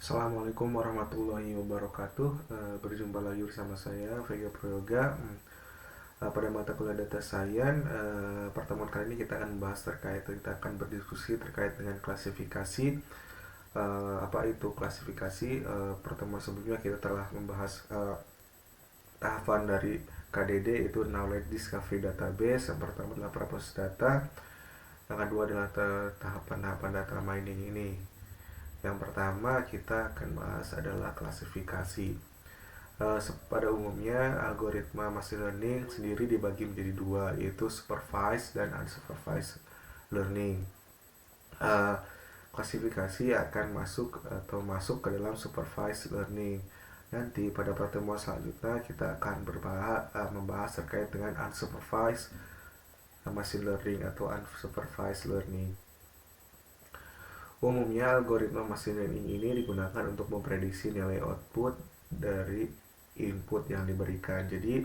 Assalamualaikum warahmatullahi wabarakatuh. Berjumpa lagi bersama saya Vega Prayoga. Pada mata kuliah Data Science, pertemuan kali ini kita akan berdiskusi terkait dengan klasifikasi. Apa itu klasifikasi? Pertemuan sebelumnya kita telah membahas tahapan dari KDD, itu Knowledge Discovery Database. Yang pertama adalah Purpose Data, yang kedua adalah tahapan-tahapan data mining ini. Yang pertama kita akan bahas adalah klasifikasi. Pada umumnya algoritma machine learning sendiri dibagi menjadi dua, yaitu supervised dan unsupervised learning. Klasifikasi akan masuk ke dalam supervised learning. Nanti pada pertemuan selanjutnya kita akan membahas terkait dengan unsupervised machine learning atau unsupervised learning. Umumnya algoritma machine learning ini digunakan untuk memprediksi nilai output dari input yang diberikan. Jadi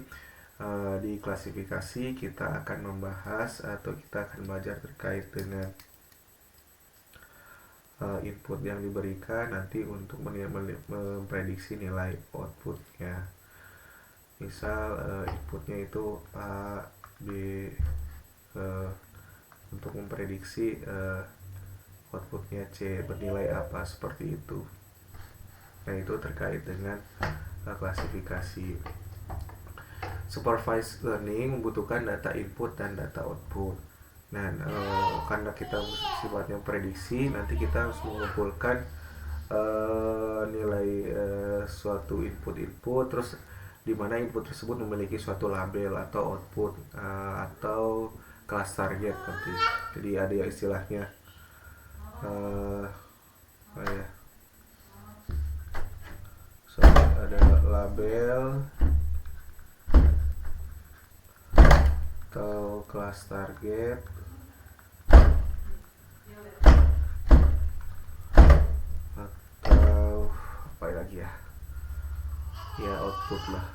di klasifikasi kita akan membahas atau kita akan belajar terkait dengan input yang diberikan nanti untuk memprediksi nilai outputnya. Misal inputnya itu A, B, untuk memprediksi outputnya C bernilai apa, seperti itu. Nah, itu terkait dengan klasifikasi. Supervised learning membutuhkan data input dan data output. Nah, karena kita sifatnya prediksi, nanti kita harus mengumpulkan nilai suatu input, terus di mana input tersebut memiliki suatu label atau output atau kelas target nanti. Jadi ada yang istilahnya ada label atau kelas target atau apa lagi ya output lah.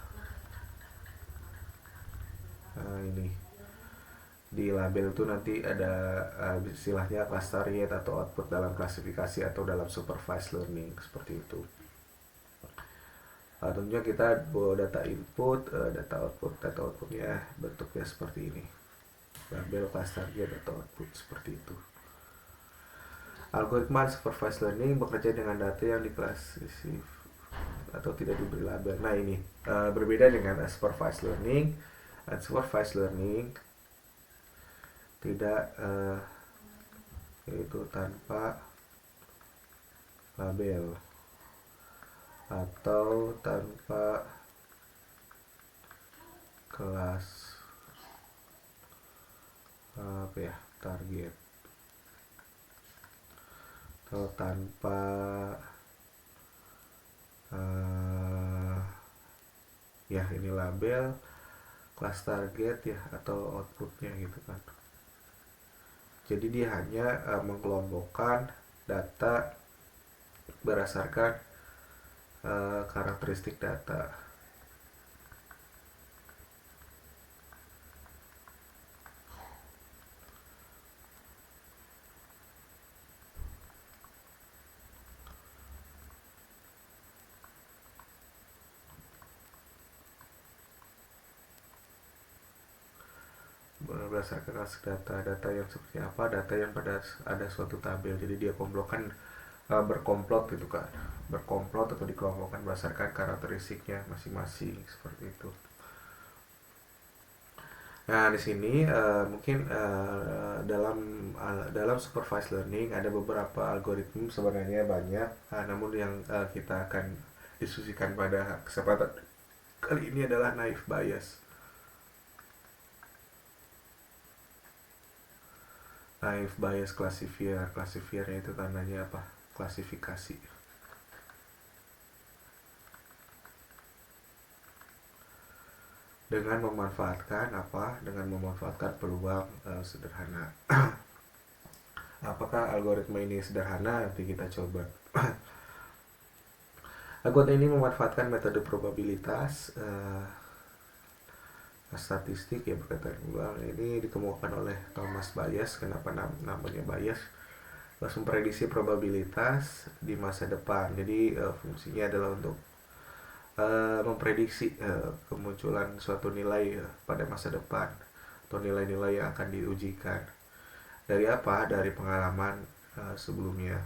Ini di label itu nanti ada istilahnya kelas target atau output dalam klasifikasi atau dalam supervised learning, seperti itu. Tentunya kita bawa data input, data outputnya bentuknya seperti ini, label, kelas target atau output, seperti itu. Algoritma supervised learning bekerja dengan data yang diklasifikasi atau tidak diberi label. Nah, ini berbeda dengan supervised learning. Unsupervised learning tidak yaitu tanpa label atau tanpa kelas target atau tanpa ini label, kelas target atau outputnya gitu kan. Jadi dia hanya mengelompokkan data berdasarkan karakteristik data. Berdasarkan data yang seperti apa, data yang pada ada suatu tabel. Jadi dia berkomplot gitu kan, berkomplot atau dikelompokkan berdasarkan karakteristiknya masing-masing, seperti itu. Nah, di sini mungkin dalam supervised learning ada beberapa algoritma, sebenarnya banyak, namun yang kita akan diskusikan pada kesempatan kali ini adalah naive Bayes. Naive Bayes classifier. Classifiernya itu tandanya apa? Klasifikasi. Dengan memanfaatkan peluang sederhana. Apakah algoritma ini sederhana? Nanti kita coba. Algoritma ini memanfaatkan metode probabilitas statistik berkaitan ulang. Ini ditemukan oleh Thomas Bayes. Kenapa namanya Bayes? memprediksi probabilitas di masa depan. Jadi fungsinya adalah untuk memprediksi kemunculan suatu nilai pada masa depan atau nilai-nilai yang akan diujikan. Dari apa? Dari pengalaman sebelumnya.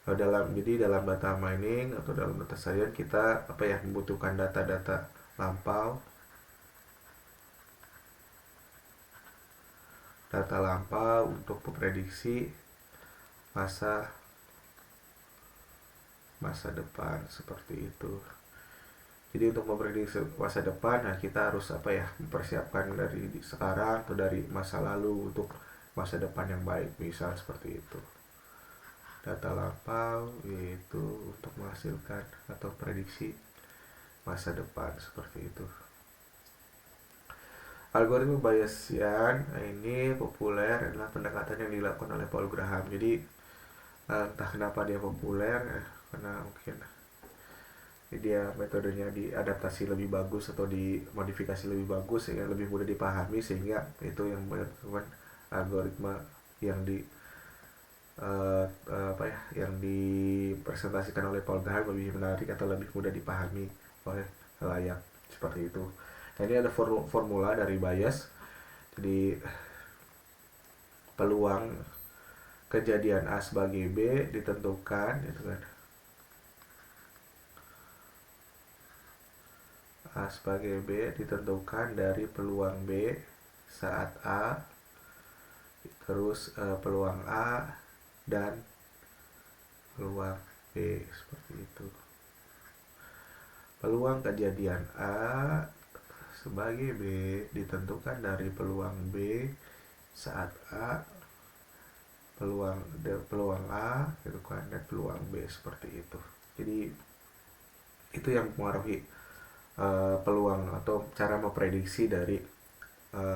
Dalam data mining atau dalam data science kita membutuhkan data-data lampau, untuk memprediksi masa depan seperti itu. Jadi untuk memprediksi masa depan, kita harus mempersiapkan dari sekarang atau dari masa lalu untuk masa depan yang baik, misal seperti itu. Data lampau yaitu untuk menghasilkan atau prediksi masa depan seperti itu. Algoritma Bayesian ini populer adalah pendekatan yang dilakukan oleh Paul Graham. Jadi entah kenapa dia populer, karena mungkin dia metodenya diadaptasi lebih bagus atau dimodifikasi lebih bagus sehingga lebih mudah dipahami, sehingga itu yang menyebabkan algoritma yang yang dipresentasikan oleh Paul Graham lebih menarik atau lebih mudah dipahami oleh khalayak seperti itu. Nah, ini ada formula dari Bayes. Jadi peluang kejadian A sebagai B ditentukan, gitu kan. A sebagai B ditentukan dari peluang B saat A, terus peluang A dan peluang B seperti itu. Peluang kejadian A sebagai B ditentukan dari peluang B saat A, peluang A, gitu kan, dan peluang B seperti itu. Jadi itu yang mempengaruhi peluang atau cara memprediksi dari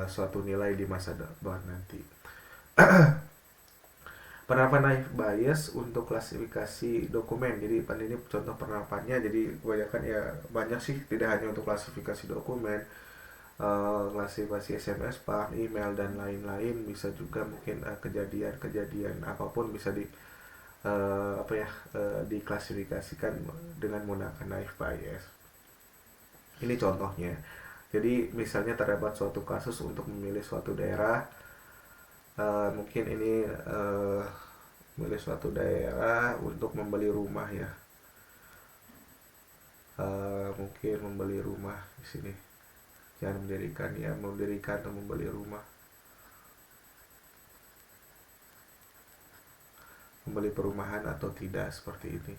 suatu nilai di masa depan nanti. Penerapan naive Bayes untuk klasifikasi dokumen. Jadi ini contoh penerapannya. Jadi kebanyakan banyak sih, tidak hanya untuk klasifikasi dokumen, klasifikasi SMS, spam, email dan lain-lain. Bisa juga mungkin kejadian apapun bisa diklasifikasikan dengan menggunakan naive Bayes. Ini contohnya. Jadi misalnya terdapat suatu kasus untuk memilih suatu daerah. Mungkin ini memilih suatu daerah untuk membeli rumah ya. Mungkin membeli rumah di sini. Jangan mendirikan atau membeli rumah. Membeli perumahan atau tidak, seperti ini.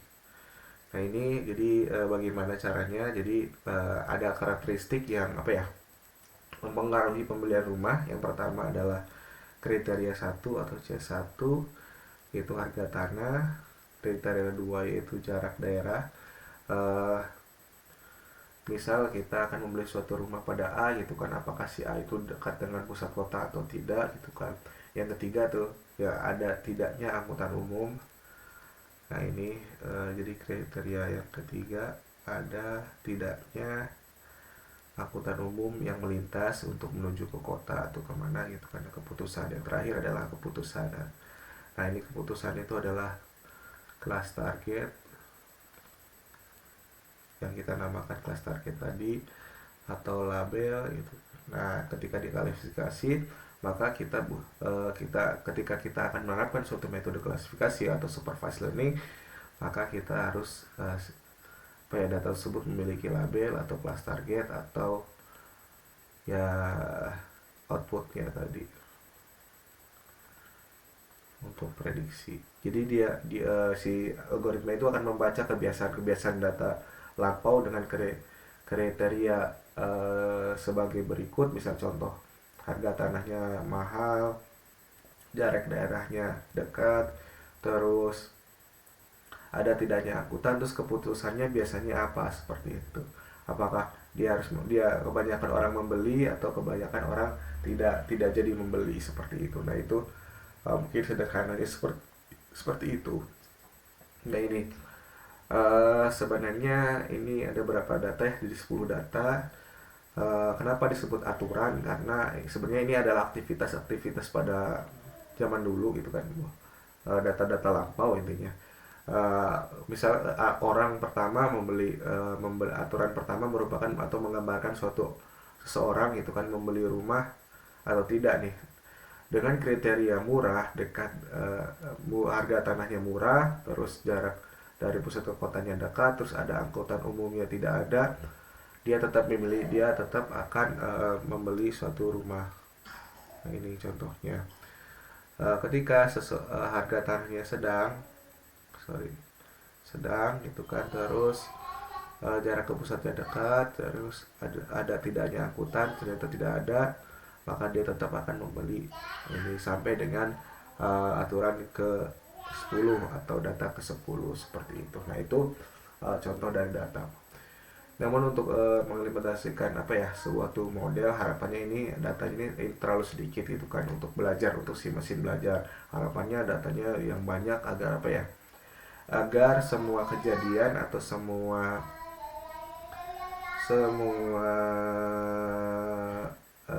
Nah, ini jadi bagaimana caranya? Jadi ada karakteristik yang mempengaruhi pembelian rumah. Yang pertama adalah kriteria 1 atau C1, yaitu harga tanah. Kriteria 2 yaitu jarak daerah. Misal kita akan membeli suatu rumah pada A, gitu kan, apakah si A itu dekat dengan pusat kota atau tidak, gitu kan. Yang ketiga tuh ada tidaknya angkutan umum. Nah, ini jadi kriteria yang ketiga, ada tidaknya angkutan umum yang melintas untuk menuju ke kota atau kemana, gitu kan. Keputusan yang terakhir adalah keputusan. Nah, ini keputusan itu adalah kelas target yang kita namakan kelas target tadi atau label, gitu. Nah, ketika diklasifikasi, maka ketika kita akan menerapkan suatu metode klasifikasi atau supervised learning, maka kita harus data tersebut memiliki label atau kelas target atau outputnya tadi untuk prediksi. Jadi si algoritma itu akan membaca kebiasaan data lampau dengan kriteria sebagai berikut. Misal contoh, harga tanahnya mahal, jarak daerahnya dekat, terus ada tidaknya angkutan, terus keputusannya biasanya apa, seperti itu. Apakah dia kebanyakan orang membeli atau kebanyakan orang tidak jadi membeli, seperti itu. Nah, itu mungkin sederhananya seperti itu. Nah, ini sebenarnya ini ada berapa data ya, jadi 10 data. Kenapa disebut aturan? Karena sebenarnya ini adalah aktivitas pada zaman dulu gitu kan, data-data lampau intinya. Uh, misal orang pertama membeli aturan pertama merupakan atau menggambarkan suatu seseorang gitu kan membeli rumah atau tidak nih dengan kriteria murah, dekat, harga tanahnya murah, terus jarak dari pusat ke kotanya dekat, terus ada angkutan umumnya tidak ada, dia tetap akan membeli suatu rumah. Nah, ini contohnya. Ketika harga tanahnya sedang gitu kan, terus jarak ke pusatnya dekat, terus ada tidaknya angkutan ternyata tidak ada, maka dia tetap akan membeli ini sampai dengan aturan ke 10 atau data ke 10 seperti itu. Nah, itu contoh dari data. Namun untuk mengimplementasikan suatu model, harapannya ini data ini terlalu sedikit gitu kan untuk belajar, untuk si mesin belajar. Harapannya datanya yang banyak agar agar semua kejadian atau semua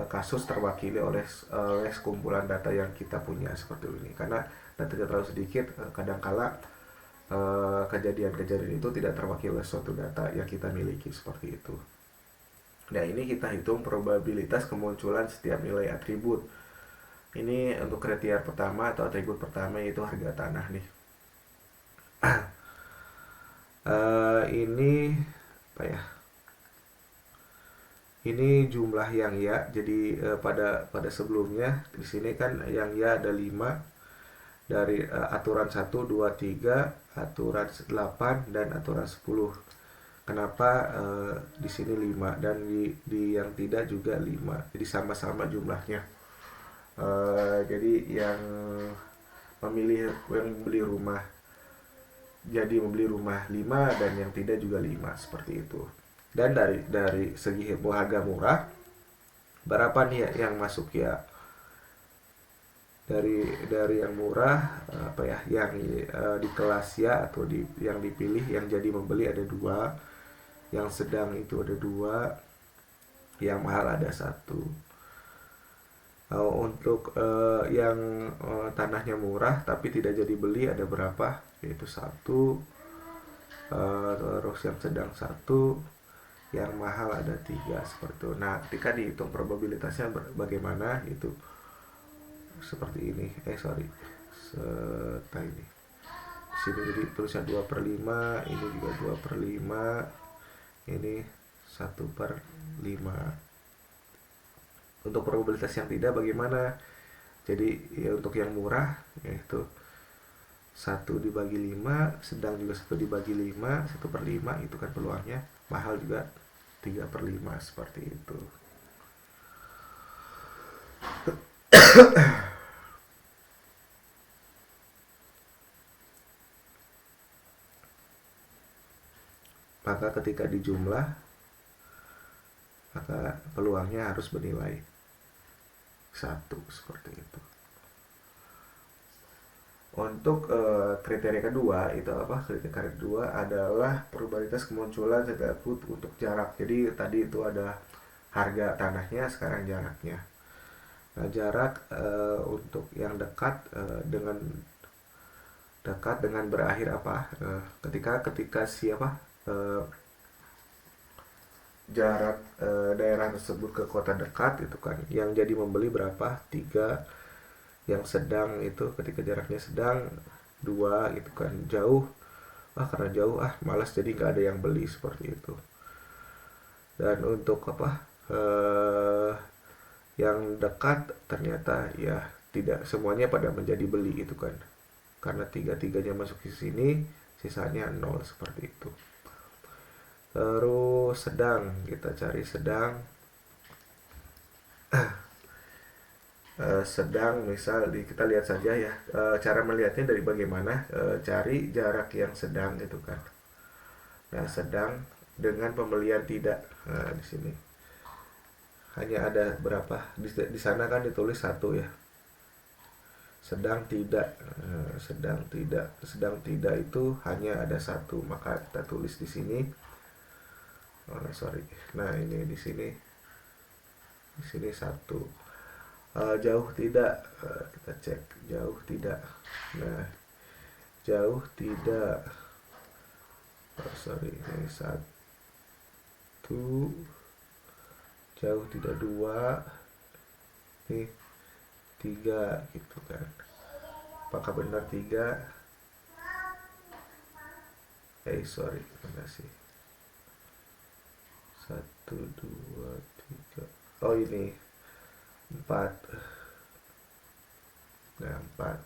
kasus terwakili oleh kumpulan data yang kita punya seperti ini. Karena datanya terlalu sedikit, kadangkala kejadian-kejadian itu tidak terwakili oleh suatu data yang kita miliki seperti itu. Nah, ini kita hitung probabilitas kemunculan setiap nilai atribut. Ini untuk kriteria pertama atau atribut pertama, yaitu harga tanah nih. Ini ini jumlah yang ya. Jadi pada sebelumnya di sini kan yang ya ada 5 dari aturan 1, 2, 3, aturan 8 dan aturan 10. Kenapa di sini 5 dan di yang tidak juga 5. Jadi sama-sama jumlahnya. Jadi yang membeli rumah jadi membeli rumah 5 dan yang tidak juga 5 seperti itu. Dan dari segi harga murah, berapa nih yang masuk ya? Dari yang murah yang di kelas ya atau yang dipilih yang jadi membeli ada 2, yang sedang itu ada 2, yang mahal ada 1. Untuk yang tanahnya murah tapi tidak jadi beli ada berapa? Yaitu 1, terus yang sedang 1, yang mahal ada 3 seperti itu. Nah, ketika dihitung probabilitasnya bagaimana itu seperti ini. Ini sini jadi tulisnya 2/5, ini juga 2/5, ini 1/5. Untuk probabilitas yang tidak bagaimana? Jadi ya untuk yang murah yaitu 1 dibagi 5, sedang juga 1 dibagi 5, 1/5 itu kan peluangnya. Mahal juga 3/5 seperti itu. Maka ketika dijumlah, maka peluangnya harus bernilai 1 seperti itu. Untuk kriteria kedua itu kriteria kedua adalah probabilitas kemunculan setiap atribut untuk jarak. Jadi tadi itu ada harga tanahnya, sekarang jaraknya. Nah, jarak untuk yang dekat dengan berakhir ketika siapa jarak daerah tersebut ke kota dekat itu kan yang jadi membeli berapa? 3. Yang sedang itu ketika jaraknya sedang 2 gitu kan. Jauh, karena jauh malas jadi nggak ada yang beli seperti itu. Dan untuk yang dekat ternyata ya tidak semuanya pada menjadi beli itu kan, karena 3-3-nya masuk ke sini, sisanya 0 seperti itu. Terus sedang, kita cari sedang. Sedang misal kita lihat saja ya, cara melihatnya dari bagaimana, cari jarak yang sedang gitu kan. Nah, sedang dengan pembelian tidak. Nah, di sini hanya ada berapa? Di sana kan ditulis 1 ya. Sedang tidak. Sedang tidak itu hanya ada 1, maka kita tulis di sini. Nah, ini di sini 1. Jauh tidak, kita cek jauh tidak. Nah, jauh tidak, sorry, ini satu, jauh tidak dua, ini tiga gitu kan. Apakah benar tiga? Sorry, mana sih? Satu, dua, tiga. Oh ini empat. Nah, empat.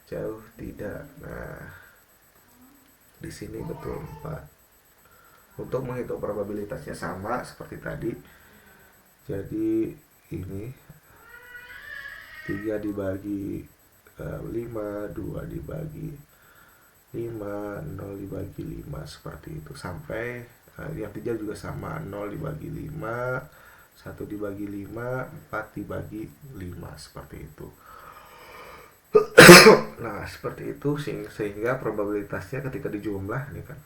Jauh tidak. Nah, di sini betul empat. Untuk menghitung probabilitasnya sama seperti tadi. Jadi ini 3 dibagi 5, 2 dibagi 5, 0 dibagi 5, seperti itu. Sampai yang 3 juga sama, 0 dibagi 5, 1 dibagi 5, 4 dibagi 5, seperti itu. Nah, seperti itu sehingga probabilitasnya ketika dijumlah ini kan.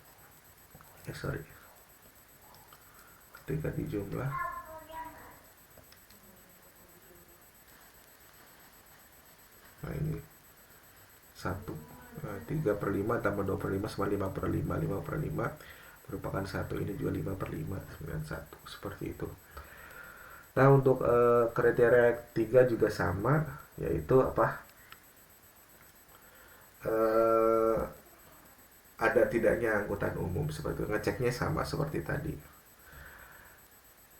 Ketika dijumlah, nah ini 1, 3/5 tambah 2/5 sama 5/5. 5/5 merupakan 1, ini juga 5/5, 91, seperti itu. Nah, untuk kriteria 3 juga sama, yaitu apa? Ada tidaknya angkutan umum, seperti itu. Ngeceknya sama seperti tadi.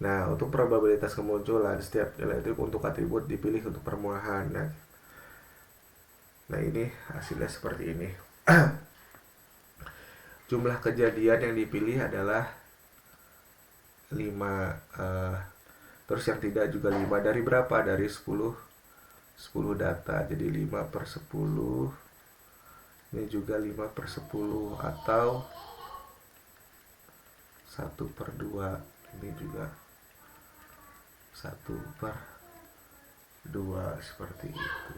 Nah, untuk probabilitas kemunculan setiap nilai itu untuk atribut dipilih untuk permulaan. Nah, ini hasilnya seperti ini. Jumlah kejadian yang dipilih adalah 5, terus yang tidak juga 5. Dari berapa? Dari 10 data. Jadi 5/10. Ini juga 5/10 atau 1/2. Ini juga 1/2, seperti itu.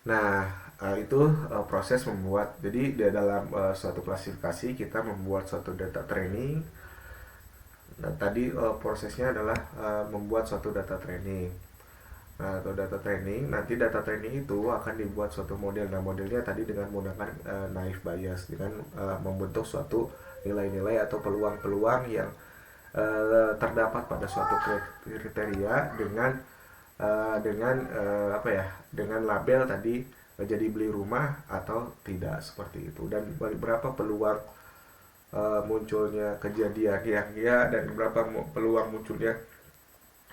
Nah, itu proses membuat. Jadi di dalam suatu klasifikasi kita membuat suatu data training. Nah, tadi prosesnya adalah membuat suatu data training. Nah, atau data training, nanti data training itu akan dibuat suatu model. Nah, modelnya tadi dengan menggunakan naive Bayes, dengan membentuk suatu nilai-nilai atau peluang-peluang yang terdapat pada suatu kriteria dengan dengan label tadi jadi beli rumah atau tidak, seperti itu. Dan berapa peluang munculnya kejadian yang ya, dan berapa peluang munculnya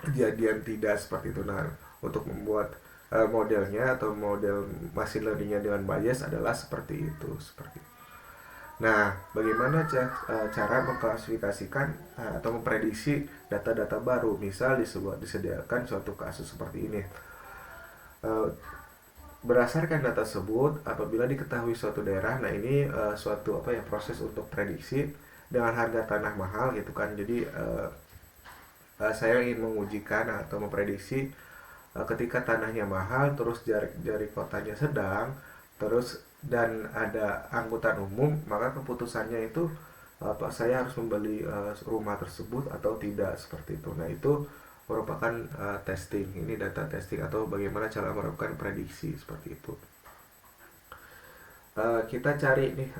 kejadian tidak, seperti itu. Nah, untuk membuat modelnya atau model machine learningnya dengan Bayes adalah seperti itu. Nah, bagaimana cara mengklasifikasikan atau memprediksi data-data baru? Misal disediakan suatu kasus seperti ini. Berdasarkan data tersebut, apabila diketahui suatu daerah, nah ini suatu proses untuk prediksi dengan harga tanah mahal gitu kan. Jadi saya ingin mengujikan atau memprediksi ketika tanahnya mahal, terus jarak kotanya sedang, terus dan ada angkutan umum, maka keputusannya itu saya harus membeli rumah tersebut atau tidak, seperti itu. Nah, itu merupakan testing. Ini data testing atau bagaimana cara melakukan prediksi, seperti itu. Kita cari nih,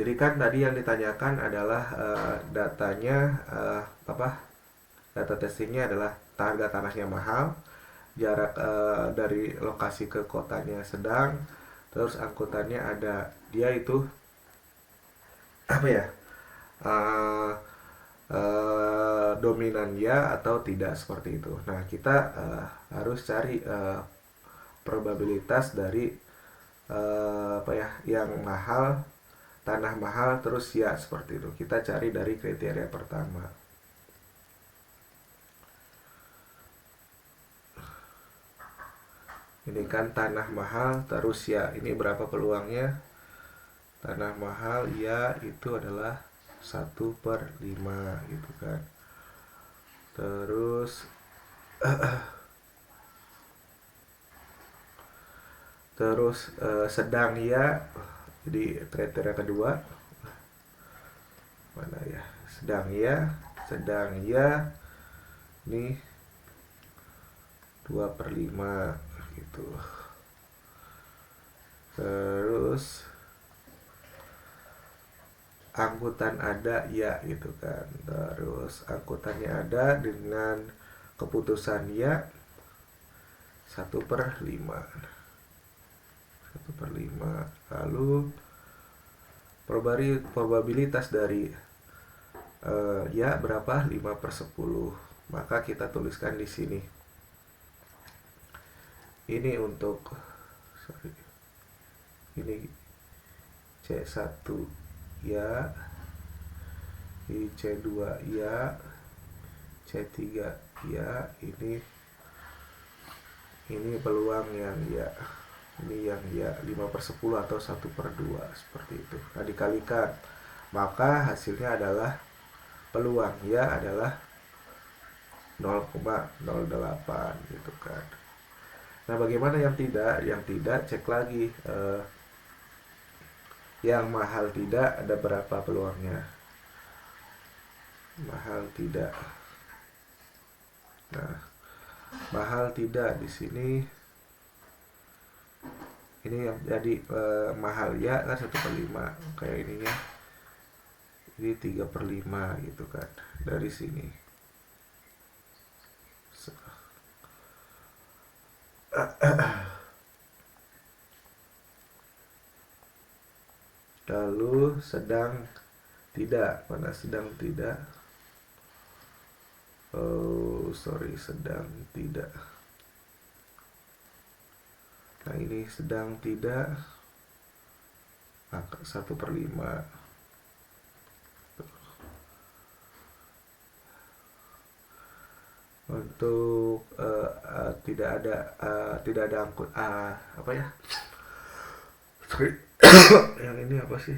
jadi kan tadi yang ditanyakan adalah datanya data testingnya adalah harga tanahnya mahal, jarak dari lokasi ke kotanya sedang, terus angkutannya ada, dia itu dominan ya atau tidak, seperti itu. Nah, kita harus cari probabilitas dari yang mahal, tanah mahal, terus ya, seperti itu. Kita cari dari kriteria pertama. Ini kan tanah mahal, terus ya, ini berapa peluangnya? Tanah mahal ya itu adalah 1/5 gitu kan. Terus sedang ya, jadi kriteria kedua mana ya, sedang ya sedang ya ini 2/5 gitu. Terus angkutan ada ya gitu kan, terus angkutannya ada dengan keputusan ya 1/5. Lalu probabilitas dari ya berapa? 5/10. Maka kita tuliskan di sini. Ini untuk ini C1 ya, ini C2 ya, C3 ya, ini peluang yang ya, ini yang ya 5/10 atau 1/2 seperti itu. Nah, dikalikan, maka hasilnya adalah peluang ya adalah 0,08 gitu kan. Nah, bagaimana yang tidak? Yang tidak, cek lagi yang mahal tidak ada berapa peluangnya. Mahal tidak. Nah, mahal tidak di sini ini yang jadi mahal ya kan 1/5 kayak ininya. Ini 3/5 gitu kan dari sini. Lalu sedang tidak, mana sedang tidak? Oh, sorry, sedang tidak. Nah, ini sedang tidak, angka 1/5. Untuk tidak ada angkut apa ya? Sorry. Yang ini apa sih?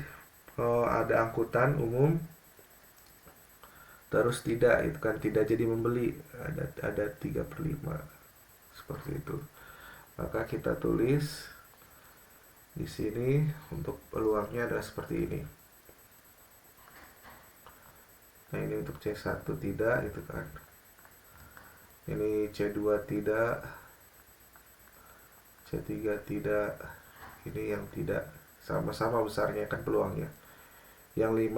Ada angkutan umum terus tidak, itu kan tidak jadi membeli, ada 3/5 seperti itu. Maka kita tulis di sini untuk peluangnya adalah seperti ini. Nah, ini untuk C1 tidak gitu kan. Ini C2 tidak, C3 tidak, ini yang tidak, sama-sama besarnya kan peluangnya. Yang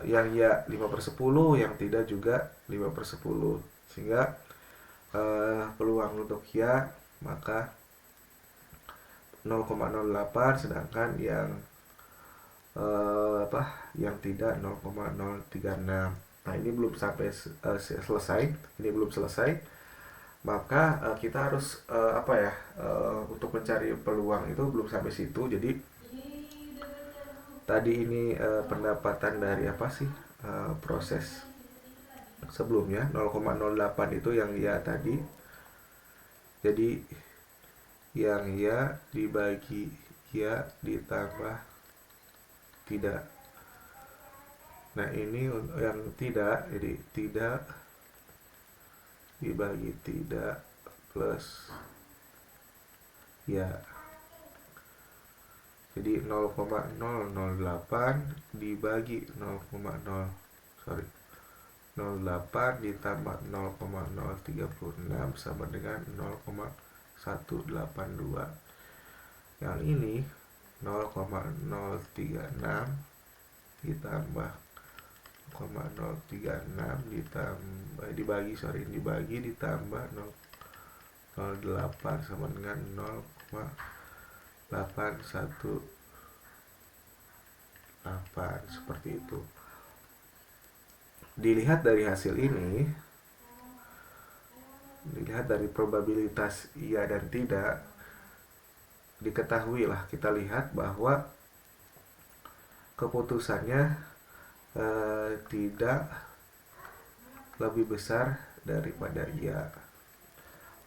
yang ya 5/10, yang tidak juga 5/10, sehingga peluang untuk ya maka 0,08, sedangkan yang yang tidak 0,036. Nah, ini belum sampai selesai, ini belum selesai. Maka kita harus untuk mencari peluang itu belum sampai situ. Jadi tadi ini pendapatan dari apa sih proses sebelumnya 0,08 itu yang ya tadi. Jadi yang ya dibagi ya ditambah tidak. Nah, ini yang tidak, jadi tidak dibagi tidak plus ya. Jadi 0,008 dibagi 0,08 ditambah 0,036 sama dengan 0,182. Yang ini 0,036 ditambah 0,036 dibagi ditambah 0,08 sama dengan 0,818 seperti itu. Dilihat dari hasil ini, dilihat dari probabilitas iya dan tidak, diketahuilah, kita lihat bahwa keputusannya tidak lebih besar daripada iya.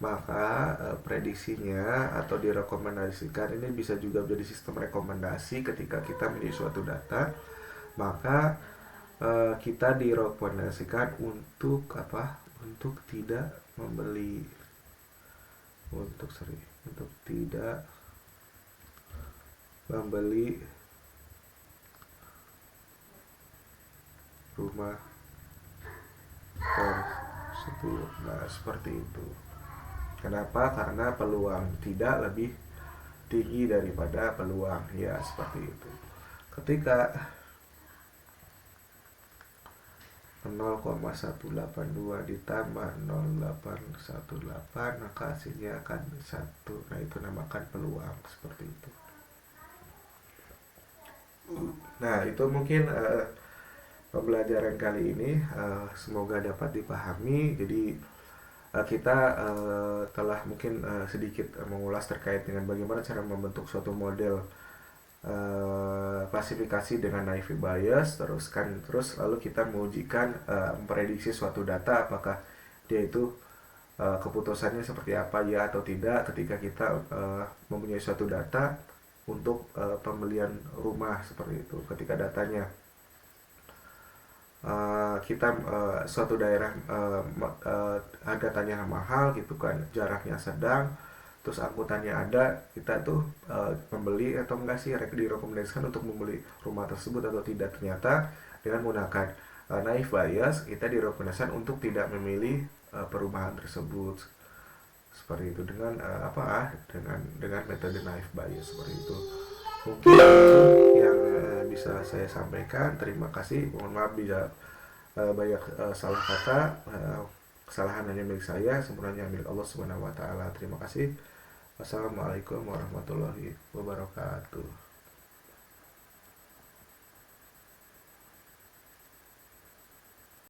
Maka prediksinya atau direkomendasikan ini bisa juga menjadi sistem rekomendasi ketika kita memilih suatu data. Maka kita direkomendasikan untuk apa? Untuk tidak membeli, untuk tidak membeli rumah tersebut. Nah, seperti itu. Kenapa? Karena peluang tidak lebih tinggi daripada peluang, ya seperti itu. Ketika 0,182 ditambah 0,818 maka hasilnya akan 1. Nah, itu namakan peluang, seperti itu. Nah, itu mungkin pembelajaran kali ini semoga dapat dipahami. Jadi kita telah mungkin sedikit mengulas terkait dengan bagaimana cara membentuk suatu model klasifikasi dengan naive Bayes, terus lalu kita mengujikan memprediksi suatu data apakah dia itu keputusannya seperti apa, ya atau tidak, ketika kita mempunyai suatu data untuk pembelian rumah, seperti itu. Ketika datanya kita suatu daerah harga tanahnya mahal gitu kan, jaraknya sedang, terus angkutannya ada, kita tuh membeli atau enggak sih, direkomendasikan untuk membeli rumah tersebut atau tidak. Ternyata dengan menggunakan naive bias, kita direkomendasikan untuk tidak memilih perumahan tersebut, seperti itu, dengan dengan metode naive bias, seperti itu. Mungkin itu yang bisa saya sampaikan. Terima kasih. Mohon maaf bila banyak salah kata. Kesalahan hanya milik saya, sempurnanya milik Allah Subhanahu wa taala. Terima kasih. Wassalamualaikum warahmatullahi wabarakatuh.